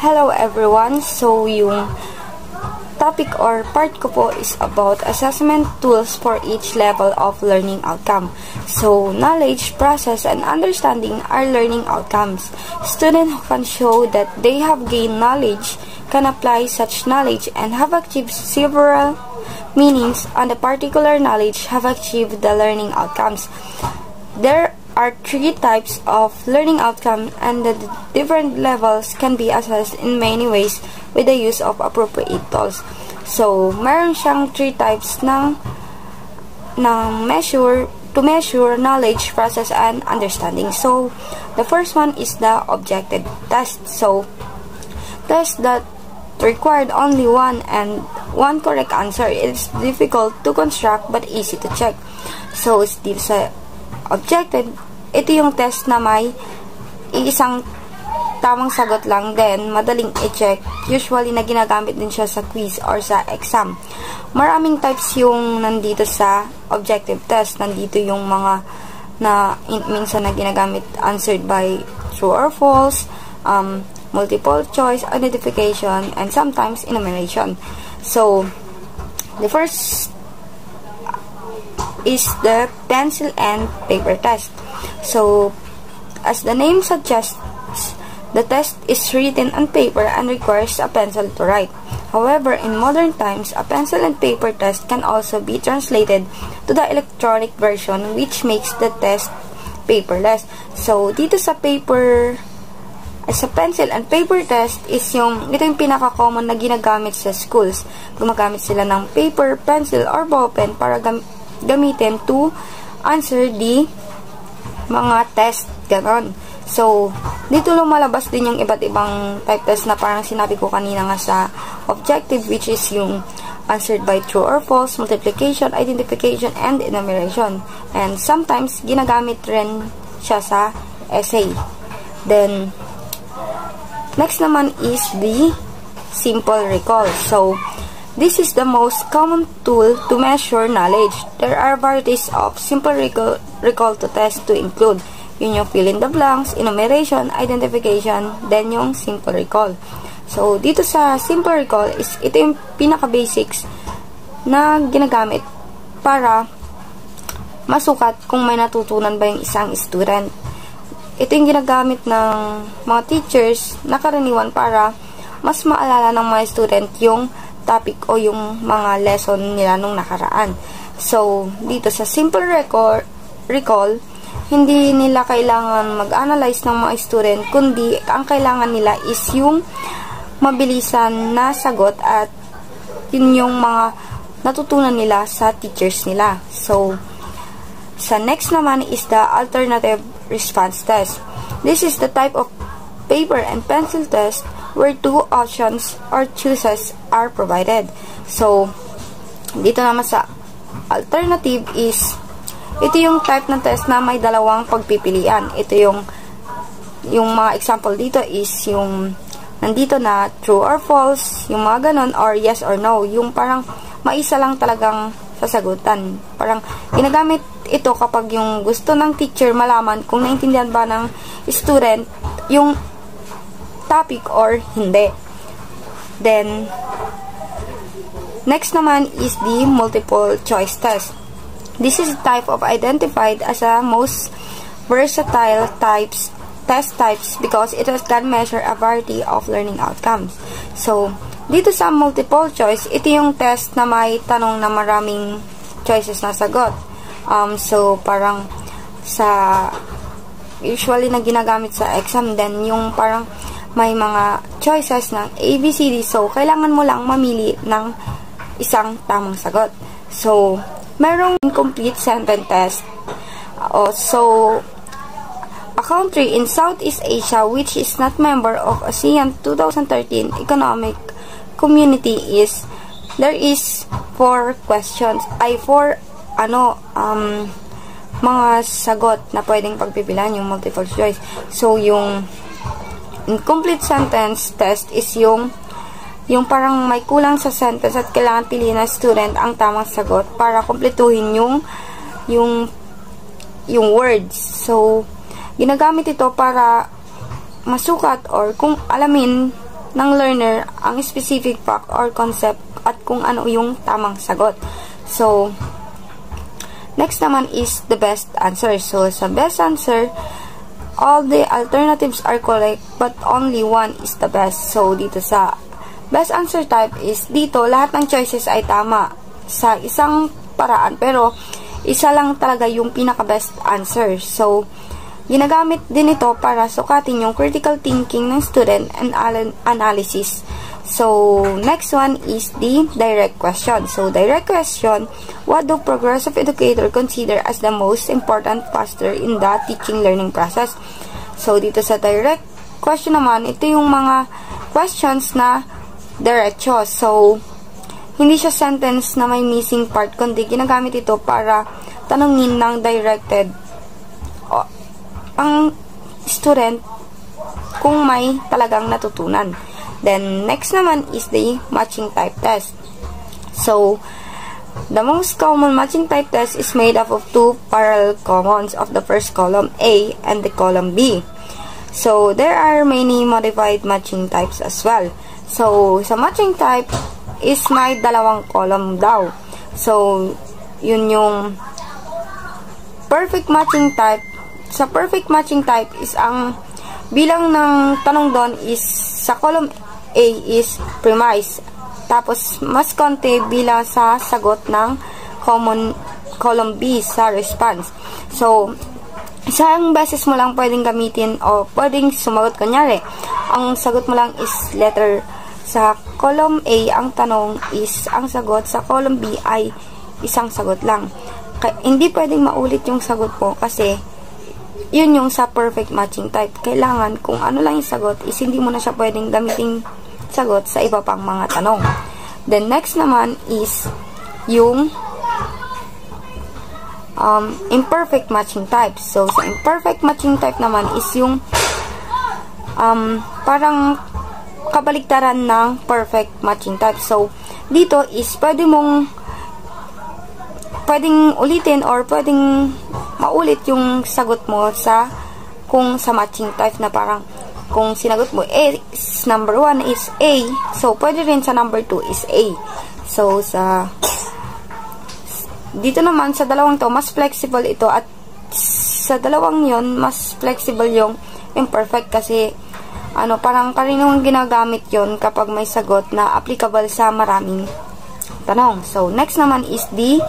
Hello everyone! So, yung topic or part ko po is about assessment tools for each level of learning outcome. So, knowledge, process, and understanding are learning outcomes. Students who can show that they have gained knowledge can apply such knowledge and have achieved several meanings on the particular knowledge have achieved the learning outcomes. There are three types of learning outcomes and the different levels can be assessed in many ways with the use of appropriate tools. So, meron siyang three types ng measure to measure knowledge, process, and understanding. So, the first one is the objective test. So, test that required only one correct answer. It's difficult to construct but easy to check. So, dito sa objective, ito yung test na may isang tamang sagot lang, then madaling i-check. Usually na ginagamit din siya sa quiz or sa exam. Maraming types yung nandito sa objective test. Nandito yung mga na minsan na ginagamit answered by true or false, multiple choice, identification, and sometimes enumeration. So, the first is the pencil and paper test. So, as the name suggests, the test is written on paper and requires a pencil to write. However, in modern times, a pencil and paper test can also be translated to the electronic version, which makes the test paperless. So, dito sa pencil and paper test is ito yung pinaka-common na ginagamit sa schools. Gumagamit sila ng paper, pencil, or ballpen para gamitin to answer the mga test, ganon. So, dito lumalabas din yung iba't ibang type test na parang sinabi ko kanina nga sa objective, which is yung answered by true or false, multiplication, identification, and enumeration. And sometimes, ginagamit rin siya sa essay. Then, next naman is the simple recall. So, this is the most common tool to measure knowledge. There are varieties of simple recall to test to include. Yun yung fill in the blanks, enumeration, identification, then yung simple recall. So, dito sa simple recall is ito yung pinaka-basics na ginagamit para masukat kung may natutunan ba yung isang student. Ito yung ginagamit ng mga teachers na karaniwan para mas maalala ng mga student yung topic o yung mga lesson nila nung nakaraan. So, dito sa simple recall, hindi nila kailangan mag-analyze ng mga student, kundi ang kailangan nila is yung mabilisan na sagot at yun yung mga natutunan nila sa teachers nila. So, sa next naman is the alternative response test. This is the type of paper and pencil test where two options or choices are provided. So, dito naman sa alternative is ito yung type ng test na may dalawang pagpipilian. Ito yung mga example dito is yung nandito na true or false, yung mga ganon, or yes or no. Yung parang maisa lang talagang sasagutan. Parang ginagamit ito kapag yung gusto ng teacher malaman kung naintindihan ba ng student yung topic or hindi. Then, next naman is the multiple choice test. This is a type of identified as a most versatile test types because it can measure a variety of learning outcomes. So, dito sa multiple choice, ito yung test na may tanong na maraming choices na sagot. So, parang usually na ginagamit sa exam, then yung parang may mga choices ng ABCD. So, kailangan mo lang mamili ng isang tamang sagot. So, merong incomplete sentence test. So, a country in Southeast Asia which is not member of ASEAN 2013 Economic Community is, there is 4 questions, mga sagot na pwedeng pagpipilan yung multiple choice. So, yung incomplete sentence test is yung parang may kulang sa sentence at kailangan piliin ng student ang tamang sagot para kumpletuhin yung words. So, ginagamit ito para masukat or kung alamin ng learner ang specific fact or concept at kung ano yung tamang sagot. So, next naman is the best answer. So, sa best answer, all the alternatives are correct but only one is the best. So, dito sa best answer type is dito, lahat ng choices ay tama sa isang paraan pero isa lang talaga yung pinaka-best answer. So, ginagamit din ito para sukatin yung critical thinking ng student and analysis. So, next one is the direct question. So, direct question, what do progressive educator consider as the most important factor in the teaching learning process? So, dito sa direct question naman, ito yung mga questions na diretso. So, hindi siya sentence na may missing part, kundi ginagamit ito para tanungin ng directed ang student kung may talagang natutunan. Then, next naman is the matching type test. So, the most common matching type test is made up of two parallel commons of the first column A and the column B. So, there are many modified matching types as well. So, sa matching type is may dalawang column daw. So, yun yung perfect matching type. Sa perfect matching type is ang bilang ng tanong doon is sa column A is premise. Tapos, mas konti bilang sa sagot ng column B sa response. So, isang beses mo lang pwedeng gamitin o pwedeng sumagot. Kunyari, ang sagot mo lang is letter sa column A, ang tanong is ang sagot. Sa column B ay isang sagot lang. Hindi pwedeng maulit yung sagot po kasi yun yung sa perfect matching type. Kailangan kung ano lang yung sagot is hindi mo na siya pwedeng gamitin sagot sa iba pang mga tanong. Then next naman is yung imperfect matching type. So sa imperfect matching type naman is yung parang kabaligtaran ng perfect matching type. So dito is pwedeng ulitin or pwedeng maulit yung sagot mo sa kung sa matching type na parang kung sinagot mo is number 1 is A, so pwede rin sa number 2 is A. So sa dito naman sa dalawang to mas flexible ito at sa dalawang yon mas flexible yung imperfect kasi parang karaniwang ginagamit yon kapag may sagot na applicable sa maraming tanong. So next naman is the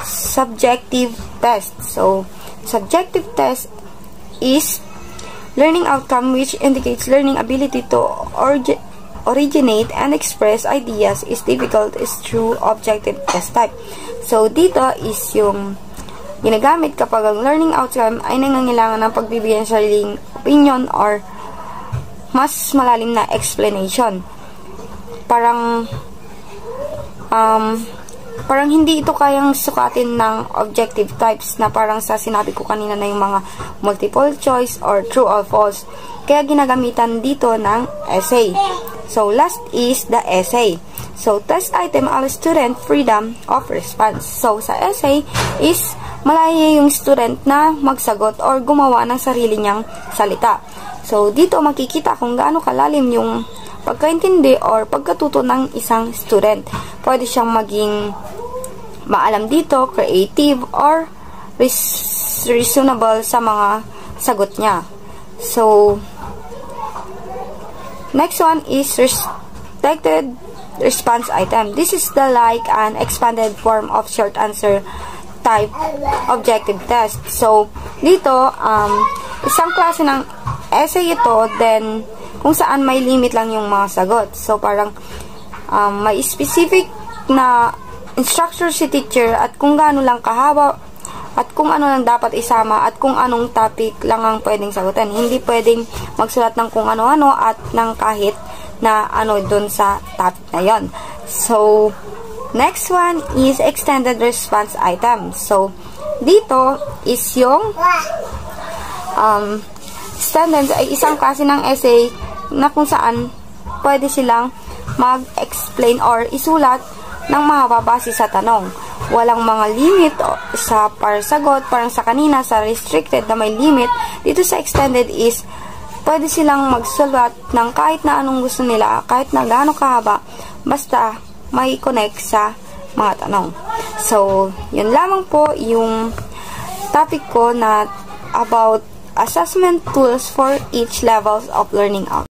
subjective test. So, subjective test is learning outcome which indicates learning ability to originate and express ideas is difficult is through objective test type. So, dito is yung ginagamit kapag ang learning outcome ay nangangailangan ng pagbibigay ng sariling opinion or mas malalim na explanation. Parang hindi ito kayang sukatin ng objective types na parang sa sinabi ko kanina na yung mga multiple choice or true or false. Kaya ginagamitan dito ng essay. So, last is the essay. So, test item allows student freedom of response. So, sa essay is malaya yung student na magsagot or gumawa ng sarili niyang salita. So, dito makikita kung gaano kalalim yung pagkaintindi or pagkatuto ng isang student. Pwede siyang maging maalam dito, creative, or reasonable sa mga sagot niya. So, next one is restricted response item. This is the like an expanded form of short answer type objective test. So, dito, isang klase ng essay ito, then kung saan may limit lang yung mga sagot. So, parang may specific na instructor si teacher at kung gaano lang kahaba at kung ano lang dapat isama at kung anong topic lang ang pwedeng sagutin. Hindi pwedeng magsulat ng kung ano-ano at ng kahit na ano dun sa topic na yon. So, next one is extended response item. So, dito is yung extended ay isang klase ng essay na kung saan pwede silang mag-explain or isulat ng mahaba base sa tanong. Walang mga limit sa para sagot, parang sa kanina sa restricted na may limit. Dito sa extended is pwede silang magsulat ng kahit na anong gusto nila, kahit na gaano kahaba, basta may connect sa mga tanong. So, yun lamang po yung topic ko na about assessment tools for each levels of learning outcomes.